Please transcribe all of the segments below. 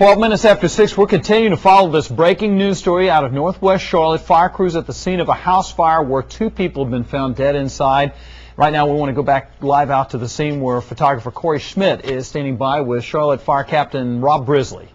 12 minutes after 6, we're continuing to follow this breaking news story out of Northwest Charlotte. Fire crews at the scene of a house fire where 2 people have been found dead inside. Right now we want to go back live out to the scene where photographer Corey Schmidt is standing by with Charlotte Fire Captain Rob Brisley.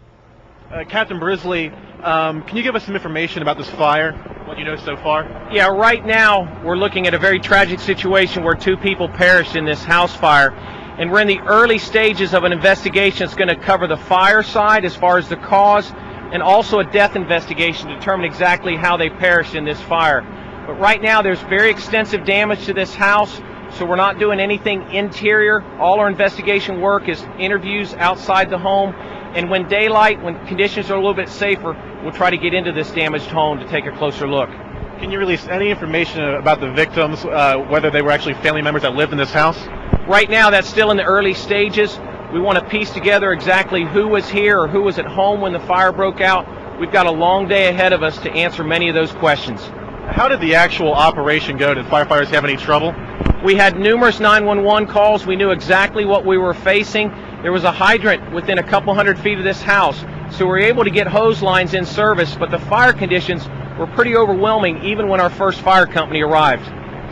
Captain Brisley, can you give us some information about this fire, what you know so far? Yeah, right now we're looking at a very tragic situation where 2 people perished in this house fire. And we're in the early stages of an investigation that's going to cover the fire side as far as the cause, and also a death investigation to determine exactly how they perished in this fire. But right now there's very extensive damage to this house, so we're not doing anything interior. All our investigation work is interviews outside the home, and when daylight, when conditions are a little bit safer, we'll try to get into this damaged home to take a closer look. Can you release any information about the victims, whether they were actually family members that lived in this house? Right now that's still in the early stages. We want to piece together exactly who was here or who was at home when the fire broke out. We've got a long day ahead of us to answer many of those questions. How did the actual operation go? Did firefighters have any trouble? We had numerous 911 calls. We knew exactly what we were facing. There was a hydrant within a couple hundred feet of this house, so we were able to get hose lines in service, but the fire conditions were pretty overwhelming even when our first fire company arrived.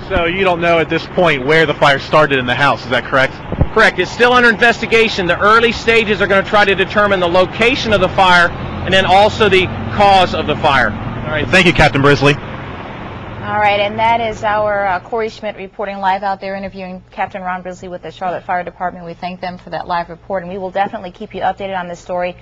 So you don't know at this point where the fire started in the house, is that correct? Correct. It's still under investigation. The early stages are going to try to determine the location of the fire and then also the cause of the fire. All right, thank you, Captain Brisley. All right, and that is our Corey Schmidt reporting live out there, interviewing Captain Ron Brisley with the Charlotte Fire Department. We thank them for that live report, and we will definitely keep you updated on this story.